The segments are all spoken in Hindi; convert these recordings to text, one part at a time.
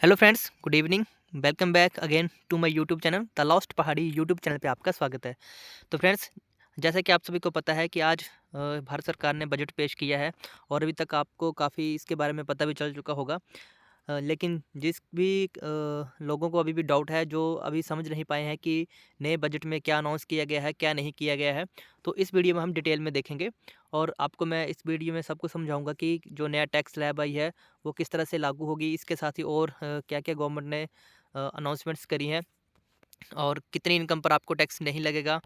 Hello friends, good evening. Welcome back again to my YouTube channel the lost Pahadi YouTube channel पे आपका स्वागत है। तो फ्रेंड्स, जैसा कि आप सभी को पता है कि आज भारत सरकार ने बजट पेश किया है और अभी तक आपको काफ़ी इसके बारे में पता भी चल चुका होगा। लेकिन जिस भी लोगों को अभी भी डाउट है, जो अभी समझ नहीं पाए हैं कि नए बजट में क्या अनाउंस किया गया है, क्या नहीं किया गया है, तो इस वीडियो में हम डिटेल में देखेंगे और आपको मैं इस वीडियो में सब कुछ समझाऊँगा कि जो नया टैक्स स्लैब आई है, वो किस तरह से लागू होगी। इसके साथ ही और क्या-क्या गवर्नमेंट ने अनाउंसमेंट्स करी हैं और कितनी इनकम पर आपको टैक्स नहीं लगेगा,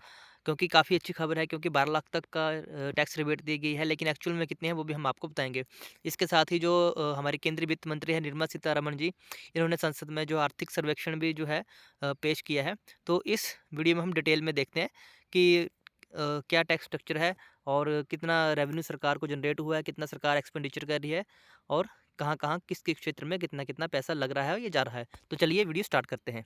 क्योंकि काफ़ी अच्छी खबर है, क्योंकि 12 लाख तक का टैक्स रिबेट दी गई है, लेकिन एक्चुअल में कितने हैं वो भी हम आपको बताएँगे। इसके साथ ही जो हमारी केंद्रीय वित्त मंत्री हैं निर्मला सीतारमण जी, इन्होंने संसद में जो आर्थिक सर्वेक्षण भी जो है पेश किया है। तो इस वीडियो में हम डिटेल में देखते हैं कि क्या टैक्स स्ट्रक्चर है और कितना रेवेन्यू सरकार को जनरेट हुआ है, कितना सरकार एक्सपेंडिचर कर रही है और कहाँ-कहाँ, किस-किस क्षेत्र में कितना-कितना पैसा लग रहा है और ये जा रहा है। तो चलिए वीडियो स्टार्ट करते हैं।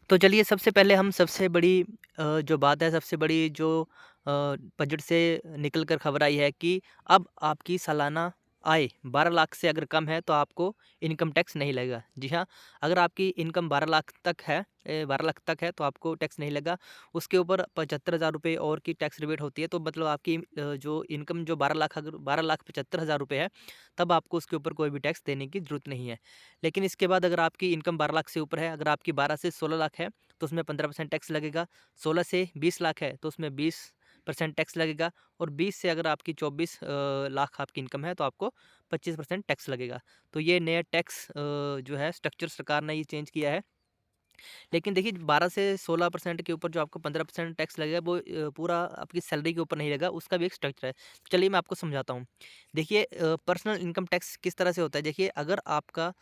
तो चलिए सबसे पहले हम सबसे बड़ी जो बात है, सबसे बड़ी जो बजट से निकल कर खबर आई है कि अब आपकी सालाना आय 12 लाख से अगर कम है तो आपको इनकम टैक्स नहीं लगेगा। जी हाँ, अगर आपकी इनकम 12 लाख तक है 12 लाख तक है तो आपको टैक्स नहीं लगा। उसके ऊपर 75,000 रुपये और की टैक्स रिबेट होती है, तो मतलब आपकी जो इनकम जो 12 लाख, अगर 12,75,000 रुपये है, तब आपको उसके ऊपर कोई भी टैक्स देने की ज़रूरत नहीं है। लेकिन इसके बाद अगर आपकी इनकम 12 लाख से ऊपर है, अगर आपकी 12 से 16 लाख है, तो उसमें 15% टैक्स लगेगा। 16 से 20 लाख है, तो उसमें 20% टैक्स लगेगा और 20 से अगर आपकी 24 लाख आपकी इनकम है, तो आपको 25% टैक्स लगेगा। तो ये नया टैक्स जो है स्ट्रक्चर सरकार ने ये चेंज किया है। लेकिन देखिए 12 से 16% के ऊपर जो आपको 15% टैक्स लगेगा, वो पूरा आपकी सैलरी के ऊपर नहीं लगा, उसका भी एक स्ट्रक्चर है। चलिए मैं आपको समझाता हूँ। देखिए पर्सनल इनकम टैक्स किस तरह से होता है। देखिए अगर आपका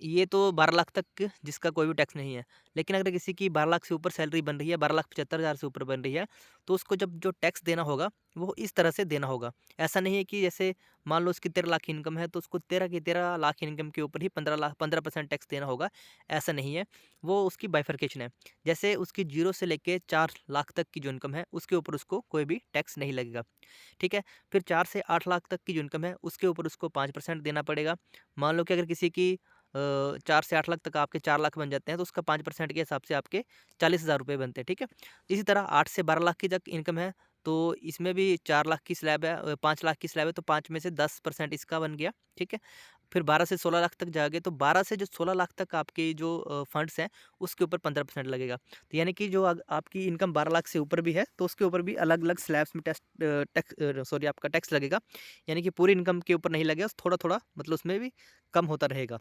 ये तो 12 लाख तक जिसका कोई भी टैक्स नहीं है। लेकिन अगर किसी की 12 लाख से ऊपर सैलरी बन रही है, 12,75,000 से ऊपर बन रही है, तो उसको जब जो टैक्स देना होगा, वो इस तरह से देना होगा। ऐसा नहीं है कि जैसे मान लो उसकी 13 लाख की इनकम है, तो उसको 13 की 13 लाख इनकम के ऊपर ही 15% टैक्स देना होगा, ऐसा नहीं है। वो उसकी बाइफरकेशन है। जैसे उसकी 0 से लेके 4 लाख तक की जो इनकम है, उसके ऊपर उसको कोई भी टैक्स नहीं लगेगा, ठीक है? फिर 4 से 8 लाख तक की जो इनकम है, उसके ऊपर उसको 5% देना पड़ेगा। मान लो कि अगर किसी की 4 से 8 लाख तक आपके 4 लाख बन जाते हैं, तो उसका 5% के हिसाब से आपके 40,000 रुपए बनते हैं, ठीक है? इसी तरह 8 से 12 लाख की तक इनकम है, तो इसमें भी 4 लाख की स्लैब है, 5 लाख की स्लैब है, तो 5 में से 10% इसका बन गया, ठीक है? फिर 12 से 16 लाख तक जाओगे, तो 12 से जो 16 लाख तक आपके जो फंड्स हैं, उसके ऊपर 15% लगेगा। तो यानी कि जो आपकी इनकम 12 लाख से ऊपर भी है, तो उसके ऊपर भी अलग-अलग स्लैब्स में आपका टैक्स लगेगा। यानी कि पूरी इनकम के ऊपर नहीं लगेगा, थोड़ा-थोड़ा मतलब उसमें भी कम होता रहेगा।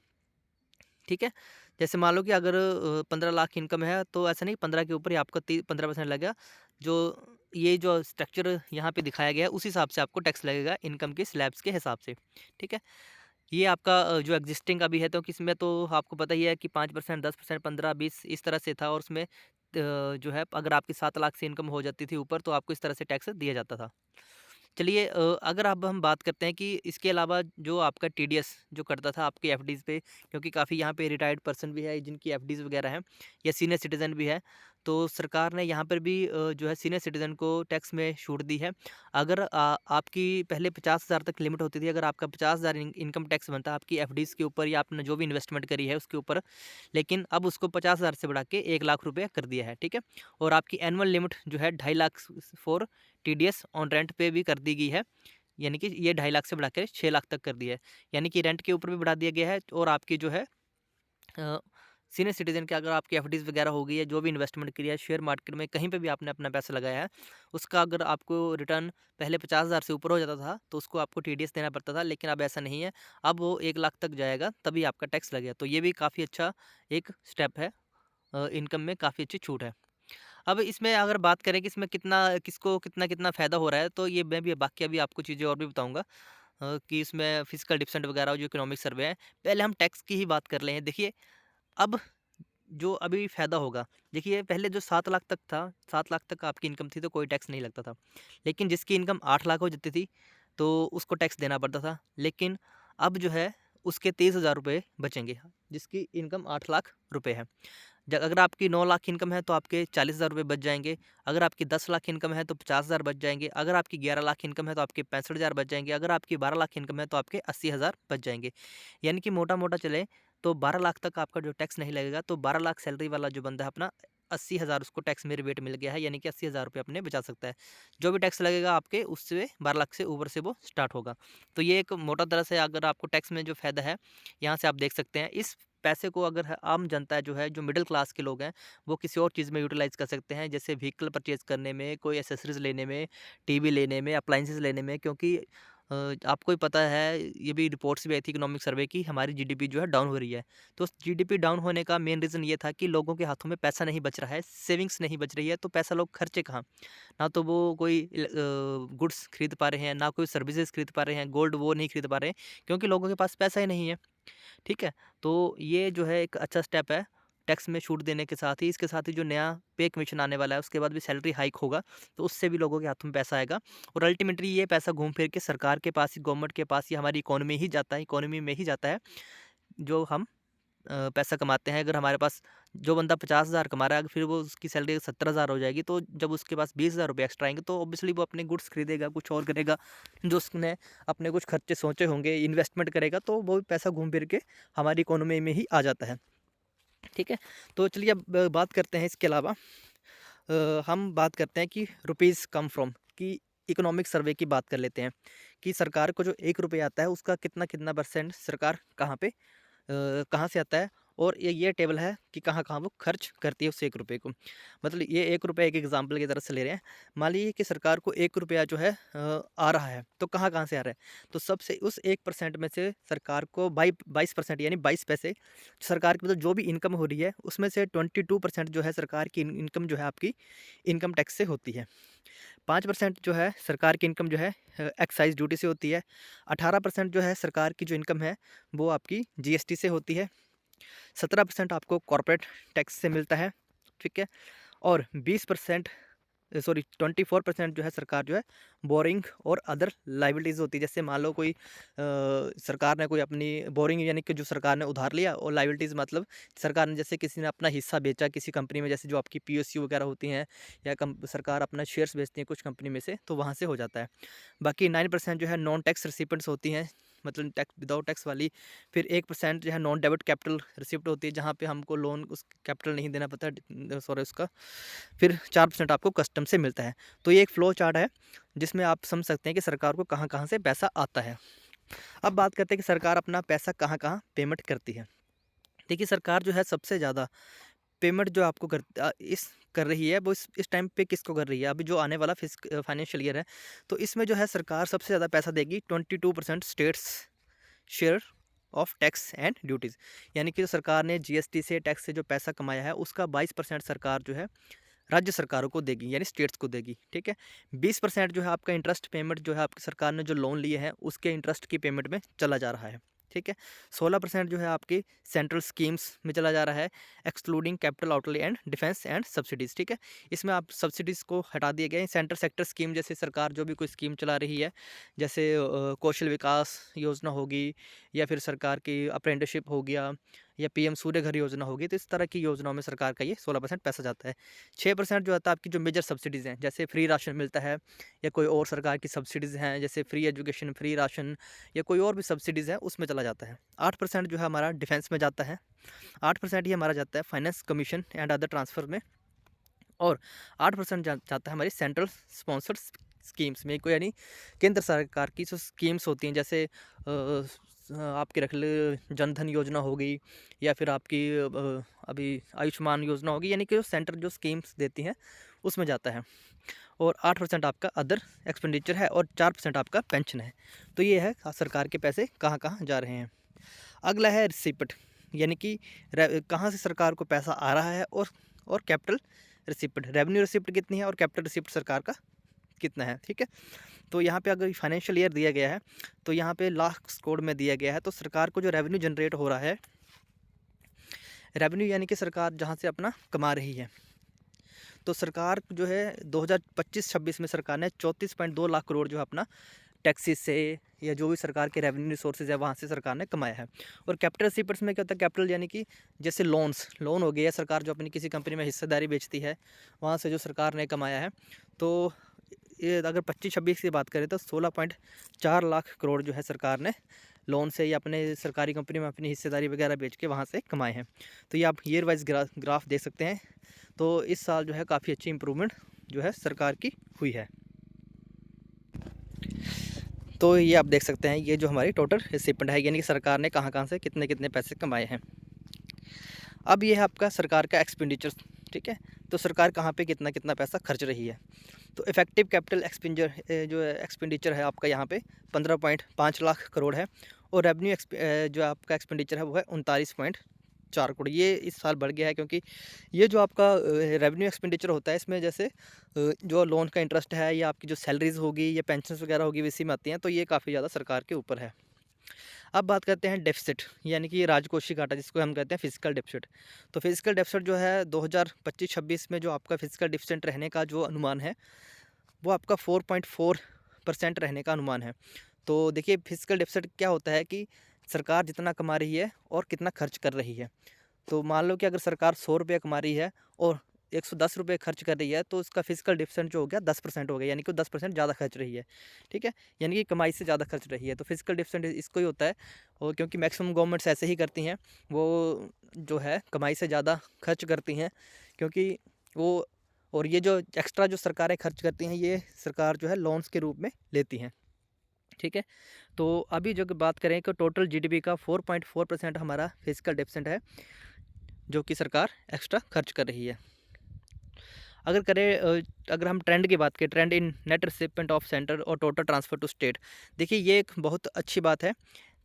ठीक है? जैसे मान लो कि अगर 15 लाख इनकम है, तो ऐसा नहीं 15 के ऊपर ही आपका ती 15% लगेगा। जो ये जो स्ट्रक्चर यहाँ पे दिखाया गया है, उस हिसाब से आपको टैक्स लगेगा इनकम के स्लैब्स के हिसाब से। ठीक है? ये आपका जो एग्जिस्टिंग अभी है, तो किसमें तो आपको पता ही है कि 5%, 10%, 15, 20 इस तरह से था और उसमें जो है अगर आपकी 7 लाख से इनकम हो जाती थी ऊपर, तो आपको इस तरह से टैक्स दिया जाता था। चलिए अगर अब हम बात करते हैं कि इसके अलावा जो आपका टीडीएस जो कटता था आपकी एफडीज़ पे, क्योंकि काफ़ी यहाँ पे रिटायर्ड पर्सन भी है जिनकी एफडीज़ वगैरह हैं या सीनियर सिटीज़न भी है, तो सरकार ने यहाँ पर भी जो है सीनियर सिटीज़न को टैक्स में छूट दी है। अगर आपकी पहले 50,000 तक लिमिट होती थी, अगर आपका 50,000 इनकम टैक्स बनता है आपकी एफडीज़ के ऊपर या आपने जो भी इन्वेस्टमेंट करी है उसके ऊपर, लेकिन अब उसको 50,000 से बढ़ा के 1 लाख रुपये कर दिया है, ठीक है? और आपकी एनुअल लिमिट जो है 2.5 lakh for TDS on rent पे भी कर दी गई है। यानी कि ये 2.5 लाख से बढ़ा के 6 लाख तक कर दिया है। यानी कि रेंट के ऊपर भी बढ़ा दिया गया है और आपकी जो है सीनियर सिटीज़न के अगर आपकी एफडीज़ वगैरह हो गई है, जो भी इन्वेस्टमेंट की है शेयर मार्केट में कहीं पे भी आपने अपना पैसा लगाया है, उसका अगर आपको रिटर्न पहले 50,000 से ऊपर हो जाता था, तो उसको आपको टीडीएस देना पड़ता था, लेकिन अब ऐसा नहीं है। अब वो 1 लाख तक जाएगा तभी आपका टैक्स लगेगा। तो ये भी काफ़ी अच्छा एक स्टेप है। इनकम में काफ़ी अच्छी छूट है। अब इसमें अगर बात करें कि इसमें कितना किसको कितना-कितना फ़ायदा हो रहा है, तो ये मैं भी बाकी अभी आपको चीज़ें और भी बताऊँगा कि इसमें फिजिकल डिफरेंट वगैरह जो इकोनॉमिक सर्वे है। पहले हम टैक्स की ही बात कर लें। देखिए, अब जो अभी फ़ायदा होगा, देखिए पहले जो 7 लाख तक था, 7 लाख तक आपकी इनकम थी तो कोई टैक्स नहीं लगता था। लेकिन जिसकी इनकम 8 लाख हो जाती थी, तो उसको टैक्स देना पड़ता था। लेकिन अब जो है उसके 30,000 रुपए बचेंगे, जिसकी इनकम 8 लाख रुपए है। अगर आपकी 9 लाख इनकम है तो आपके 40,000 रुपये बच जाएंगे। अगर आपकी 10 लाख इनकम है तो 50,000 बच जाएंगे। अगर आपकी 11 लाख इनकम है तो आपके 65,000 बच जाएंगे। अगर आपकी 12 लाख इनकम है तो आपके 80,000 बच जाएंगे। यानी कि मोटा मोटा चले तो 12 लाख तक आपका जो टैक्स नहीं लगेगा। तो 12 लाख सैलरी वाला जो बंदा है अपना 80,000 उसको टैक्स में रिबेट मिल गया है, यानी कि 80,000 रुपये अपने बचा सकता है। जो भी टैक्स लगेगा आपके उससे 12 लाख से ऊपर से वो स्टार्ट होगा। तो ये एक मोटा तरह से अगर आपको टैक्स में जो फ़ायदा है यहाँ से आप देख सकते हैं। इस पैसे को अगर आम जनता जो है, जो मिडिल क्लास के लोग हैं, वो किसी और चीज़ में यूटिलाइज़ कर सकते हैं, जैसे व्हीकल परचेज़ करने में, कोई एसेसरीज़ लेने में, टीवी लेने में, अप्लायंसेस लेने में। क्योंकि आपको ही पता है, ये भी रिपोर्ट्स भी आई थी इकोनॉमिक सर्वे की, हमारी जीडीपी जो है डाउन हो रही है। तो जीडीपी डाउन होने का मेन रीज़न ये था कि लोगों के हाथों में पैसा नहीं बच रहा है, सेविंग्स नहीं बच रही है, तो पैसा लोग खर्चे कहाँ? ना तो वो कोई गुड्स खरीद पा रहे हैं, ना कोई सर्विसेज खरीद पा रहे हैं, गोल्ड वो नहीं खरीद पा रहे हैं, क्योंकि लोगों के पास पैसा ही नहीं है। ठीक है? तो ये जो है एक अच्छा स्टेप है, टैक्स में छूट देने के साथ ही। इसके साथ ही जो नया पे कमीशन आने वाला है, उसके बाद भी सैलरी हाइक होगा, तो उससे भी लोगों के हाथों में पैसा आएगा और अल्टीमेटली ये पैसा घूम फिर के सरकार के पास ही, गवर्नमेंट के पास ही, हमारी इकोनॉमी ही जाता है, इकोनॉमी में ही जाता है, जो हम पैसा कमाते हैं। अगर हमारे पास जो बंदा 50,000 कमा रहा है, फिर वो उसकी सैलरी 70,000 हो जाएगी, तो जब उसके पास 20,000 रुपये एक्स्ट्रा आएंगे तो ऑब्वियसली वो अपने गुड्स खरीदेगा, कुछ और करेगा, जो उसने अपने कुछ खर्चे सोचे होंगे, इन्वेस्टमेंट करेगा, तो वो पैसा घूम फिर के हमारी इकोनॉमी में ही आ जाता है। ठीक है? तो चलिए अब बात करते हैं इसके अलावा, हम बात करते हैं कि रुपीज़ कम फ्रॉम की इकोनॉमिक सर्वे की बात कर लेते हैं कि सरकार को जो 1 रुपये आता है उसका कितना-कितना परसेंट सरकार कहाँ से आता है, और ये टेबल है कि कहाँ-कहाँ वो खर्च करती है उस 1 रुपये को। मतलब ये 1 रुपया एक एग्ज़ाम्पल की तरह से ले रहे हैं। मान लीजिए कि सरकार को 1 रुपया जो है आ रहा है, तो कहाँ-कहाँ से आ रहा है? तो सबसे उस 1% में से सरकार को 22% यानी 22 पैसे सरकार की, मतलब जो भी इनकम हो रही है, उसमें से 22% जो है सरकार की इनकम जो है आपकी इनकम टैक्स से होती है। 5% जो है सरकार की इनकम जो है एक्साइज़ ड्यूटी से होती है। 18% जो है सरकार की जो इनकम है वो आपकी जीएसटी से होती है। 17% आपको कॉर्पोरेट टैक्स से मिलता है, ठीक है? और 20% 24% जो है सरकार जो है बोरिंग और अदर लायबिलिटीज़ होती है। जैसे मान लो कोई सरकार ने कोई अपनी बोरिंग, यानी कि जो सरकार ने उधार लिया, और लायबिलिटीज़ मतलब सरकार ने, जैसे किसी ने अपना हिस्सा बेचा किसी कंपनी में, जैसे जो आपकी पीएसयू वगैरह होती हैं, या सरकार अपना शेयर्स बेचती है कुछ कंपनी में से, तो वहाँ से हो जाता है। बाकी 9% जो है नॉन टैक्स रिसिपिएंट्स होती हैं, मतलब टैक्स विदाउट टैक्स वाली। फिर 1% जो है नॉन डेबिट कैपिटल रिसिप्ट होती है, जहाँ पे हमको लोन उस कैपिटल नहीं देना पड़ता, सॉरी उसका। फिर 4% आपको कस्टम से मिलता है। तो ये एक फ्लो चार्ट है जिसमें आप समझ सकते हैं कि सरकार को कहाँ-कहाँ से पैसा आता है। अब बात करते हैं कि सरकार अपना पैसा कहाँ-कहाँ पेमेंट करती है। देखिए, सरकार जो है सबसे ज़्यादा पेमेंट जो आपको कर रही है, वो इस टाइम पे किसको कर रही है? अभी जो आने वाला फाइनेंशियल ईयर है, तो इसमें जो है सरकार सबसे ज़्यादा पैसा देगी 22% states share of tax and duties. यानी कि जो सरकार ने जीएसटी से, टैक्स से जो पैसा कमाया है, उसका 22% सरकार जो है राज्य सरकारों को देगी, यानी स्टेट्स को देगी, ठीक है? 20% जो है आपका इंटरेस्ट पेमेंट जो है, आपकी सरकार ने जो लोन लिए हैं उसके इंटरेस्ट की पेमेंट में चला जा रहा है, ठीक है? 16% जो है आपकी सेंट्रल स्कीम्स में चला जा रहा है, excluding capital outlay and defence and subsidies, ठीक है? इसमें आप सब्सिडीज़ को हटा दिए गए हैं। सेंट्रल सेक्टर स्कीम, जैसे सरकार जो भी कोई स्कीम चला रही है, जैसे कौशल विकास योजना होगी, या फिर सरकार की अप्रेंटिसशिप हो गया, या पीएम सूर्य घर योजना होगी, तो इस तरह की योजनाओं में सरकार का ये 16% पैसा जाता है। 6% जो आता है आपकी जो मेजर सब्सिडीज़ हैं, जैसे फ्री राशन मिलता है, या कोई और सरकार की सब्सिडीज़ हैं, जैसे फ्री एजुकेशन, फ्री राशन, या कोई और भी सब्सिडीज़ है, उसमें चला जाता है। 8% जो है हमारा डिफेंस में जाता है। 8% ही हमारा जाता है finance commission and other transfer में। और 8% जाता है हमारी सेंट्रल स्पॉन्सर्ड स्कीम्स में, कोई यानी केंद्र सरकार की जो स्कीम्स होती हैं, जैसे आपकी रख ले जनधन योजना हो गई, या फिर आपकी अभी आयुष्मान योजना होगी, यानी कि जो सेंटर जो स्कीम्स देती हैं उसमें जाता है। और 8% आपका अदर एक्सपेंडिचर है, और 4% आपका पेंशन है। तो ये है सरकार के पैसे कहाँ कहाँ जा रहे हैं। अगला है रिसिप्ट, यानी कि कहाँ से सरकार को पैसा आ रहा है, और कैपिटल रिसिप्ट, रेवेन्यू रिसिप्ट कितनी है और कैपिटल रिसिप्ट सरकार का कितना है, ठीक है? तो यहाँ पे अगर फाइनेंशियल ईयर दिया गया है, तो यहाँ पे लास्ट कोड में दिया गया है, तो सरकार को जो रेवेन्यू जनरेट हो रहा है, रेवेन्यू यानी कि सरकार जहाँ से अपना कमा रही है, तो सरकार जो है 2025-26 में सरकार ने 34.2 लाख करोड़ जो है अपना टैक्सेस से या जो भी सरकार के रेवेन्यू रिसोर्सेज है वहाँ से सरकार ने कमाया है। और कैपिटल रिसीप्ट्स में क्या होता है, कैपिटल यानी कि जैसे लोन हो गया, सरकार जो अपनी किसी कंपनी में हिस्सेदारी बेचती है वहाँ से जो सरकार ने कमाया है। तो ये अगर 25-26 की बात करें तो 16.4 लाख करोड़ जो है सरकार ने लोन से या अपने सरकारी कंपनी में अपनी हिस्सेदारी वगैरह बेच के वहाँ से कमाए हैं। तो ये आप ईयर वाइज ग्राफ देख सकते हैं। तो इस साल जो है काफ़ी अच्छी इम्प्रूवमेंट जो है सरकार की हुई है। तो ये आप देख सकते हैं, ये जो हमारी टोटल रिसिप्ट है, यानी कि सरकार ने कहाँ कहाँ से कितने कितने पैसे कमाए हैं। अब ये है आपका सरकार का एक्सपेंडिचर, ठीक है। तो सरकार कहाँ पे कितना कितना पैसा खर्च रही है। तो इफेक्टिव कैपिटल एक्सपेंडिचर है आपका यहाँ पे 15.5 लाख करोड़ है। और रेवेन्यू जो आपका एक्सपेंडिचर है वो है 39.4 करोड़। ये इस साल बढ़ गया है, क्योंकि ये जो आपका रेवेन्यू एक्सपेंडिचर होता है इसमें जैसे जो लोन का इंटरेस्ट है या आपकी जो सैलरीज होगी या पेंशन वगैरह होगी इसी में आती हैं, तो ये काफ़ी ज़्यादा सरकार के ऊपर है। अब बात करते हैं डेफिसिट, यानी कि राजकोषीय घाटा जिसको हम कहते हैं फिजिकल डेफिसिट। तो फिजिकल डेफिसिट जो है 2025-26 में जो आपका फिजिकल डेफिसिट रहने का जो अनुमान है वो आपका 4.4% रहने का अनुमान है। तो देखिए फिजिकल डेफिसिट क्या होता है कि सरकार जितना कमा रही है और कितना खर्च कर रही है। तो मान लो कि अगर सरकार 100 रुपये कमा रही है और 110 रुपये खर्च कर रही है, तो उसका फिजिकल डेफिसिट जो हो गया 10% हो गया, यानी कि 10% ज़्यादा खर्च रही है, ठीक है। यानी कि कमाई से ज़्यादा खर्च रही है। तो फिजिकल डेफिसिट इसको ही होता है। और क्योंकि मैक्सिमम गवर्नमेंट्स ऐसे ही करती हैं, वो जो है कमाई से ज़्यादा खर्च करती हैं, क्योंकि वो और ये जो एक्स्ट्रा जो सरकारें खर्च करती हैं ये सरकार जो है लोन्स के रूप में लेती हैं, ठीक है। तो अभी जो बात करें कि टोटल जीडीपी का 4.4% हमारा फिजिकल डेफिसिट है जो कि सरकार एक्स्ट्रा खर्च कर रही है। अगर हम ट्रेंड की बात करें, trend in net receipt of centre और टोटल ट्रांसफ़र टू स्टेट, देखिए ये एक बहुत अच्छी बात है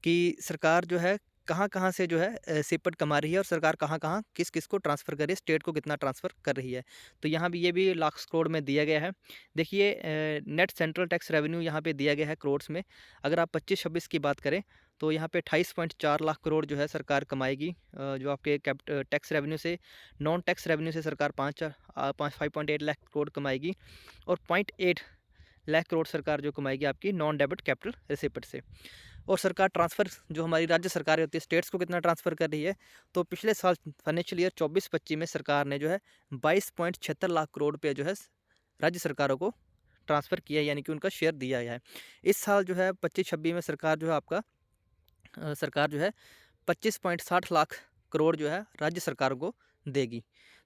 कि सरकार जो है कहाँ कहाँ से जो है सिपट कमा रही है और सरकार कहाँ कहाँ किस किस को ट्रांसफ़र कर रही है, स्टेट को कितना ट्रांसफ़र कर रही है। तो यहाँ भी ये भी लाख करोड़ में दिया गया है। देखिए नेट सेंट्रल टैक्स रेवेन्यू यहाँ पे दिया गया है करोड्स में। अगर आप 25-26 की बात करें तो यहाँ पे 28.4 लाख करोड़ जो है सरकार कमाएगी, जो आपके टैक्स रेवेन्यू से। नॉन टैक्स रेवेन्यू से सरकार 5.8 लाख करोड़ कमाएगी और 0.8 लाख करोड़ सरकार जो कमाएगी आपकी नॉन डेबिट कैपिटल रिसिप्ट से। और सरकार ट्रांसफ़र जो हमारी राज्य सरकार होती है स्टेट्स को कितना ट्रांसफ़र कर रही है, तो पिछले साल फाइनेंशियल ईयर 24-25 में सरकार ने जो है 22.76 लाख करोड़ रुपये जो है राज्य सरकारों को ट्रांसफ़र किया है, यानी कि उनका शेयर दिया गया है। इस साल जो है 25-26 में सरकार जो है आपका सरकार जो है 25.60 लाख करोड़ जो है राज्य सरकार को देगी।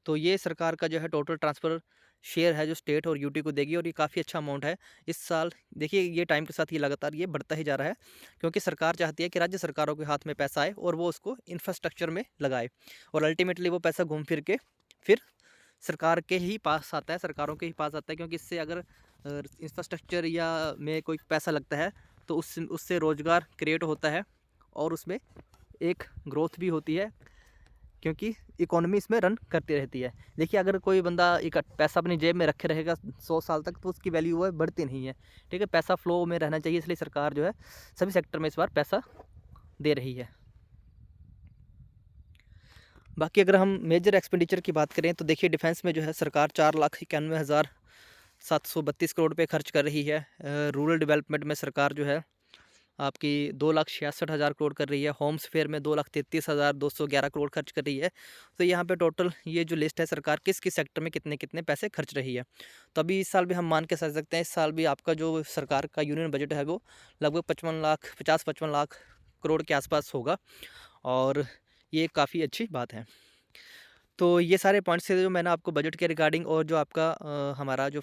तो ये सरकार का जो है टोटल ट्रांसफ़र शेयर है जो स्टेट और यूटी को देगी, और ये काफ़ी अच्छा अमाउंट है इस साल। देखिए ये टाइम के साथ ये लगातार ये बढ़ता ही जा रहा है, क्योंकि सरकार चाहती है कि राज्य सरकारों के हाथ में पैसा आए और वो उसको इंफ्रास्ट्रक्चर में लगाए, और अल्टीमेटली वो पैसा घूम फिर के फिर सरकार के ही पास आता है, सरकारों के ही पास आता है। क्योंकि इससे अगर इंफ्रास्ट्रक्चर या में कोई पैसा लगता है तो उससे रोज़गार क्रिएट होता है और उसमें एक ग्रोथ भी होती है, क्योंकि इकोनॉमी इसमें रन करती रहती है। देखिए अगर कोई बंदा एक पैसा अपनी जेब में रखे रहेगा 100 साल तक तो उसकी वैल्यू वो बढ़ती नहीं है, ठीक है। पैसा फ्लो में रहना चाहिए, इसलिए सरकार जो है सभी सेक्टर में इस बार पैसा दे रही है। बाकी अगर हम मेजर एक्सपेंडिचर की बात करें तो देखिए डिफेंस में जो है सरकार 4,91,732 करोड़ रुपये खर्च कर रही है। रूरल डेवलपमेंट में सरकार जो है आपकी 2,66,000 करोड़ कर रही है। होम्स फेयर में 2,33,211 करोड़ खर्च कर रही है। तो यहाँ पे टोटल ये जो लिस्ट है सरकार किस किस सेक्टर में कितने कितने पैसे खर्च रही है। तो अभी इस साल भी हम मान के चल सकते हैं, इस साल भी आपका जो सरकार का यूनियन बजट है वो लगभग 55 लाख करोड़ के आसपास होगा, और ये काफ़ी अच्छी बात है। तो ये सारे पॉइंट्स थे जो मैंने आपको बजट के रिगार्डिंग और जो आपका हमारा जो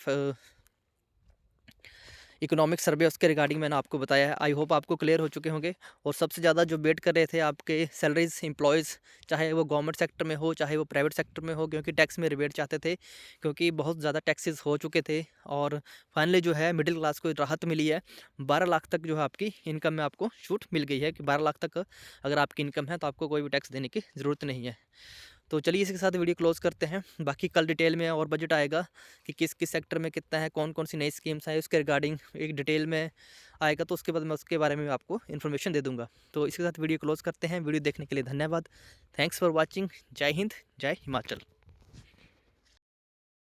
इकोनॉमिक सर्वे उसके रिगार्डिंग मैंने आपको बताया है। आई होप आपको क्लियर हो चुके होंगे। और सबसे ज़्यादा जो वेट कर रहे थे आपके सैलरीज एम्प्लॉयज़, चाहे वो गवर्नमेंट सेक्टर में हो चाहे वो प्राइवेट सेक्टर में हो, क्योंकि टैक्स में रिबेट चाहते थे, क्योंकि बहुत ज़्यादा टैक्सेस हो चुके थे। और फाइनली जो है मिडिल क्लास को राहत मिली है। 12 लाख तक जो है आपकी इनकम में आपको छूट मिल गई है कि 12 लाख तक अगर आपकी इनकम है तो आपको कोई भी टैक्स देने की ज़रूरत नहीं है। तो चलिए इसी के साथ वीडियो क्लोज़ करते हैं। बाकी कल डिटेल में और बजट आएगा कि किस किस सेक्टर में कितना है, कौन कौन सी नई स्कीम्स हैं, उसके रिगार्डिंग एक डिटेल में आएगा, तो उसके बाद मैं उसके बारे में आपको इन्फॉर्मेशन दे दूँगा। तो इसके साथ वीडियो क्लोज़ करते हैं। वीडियो देखने के लिए धन्यवाद। Thanks for watching. जय हिंद, जय हिमाचल।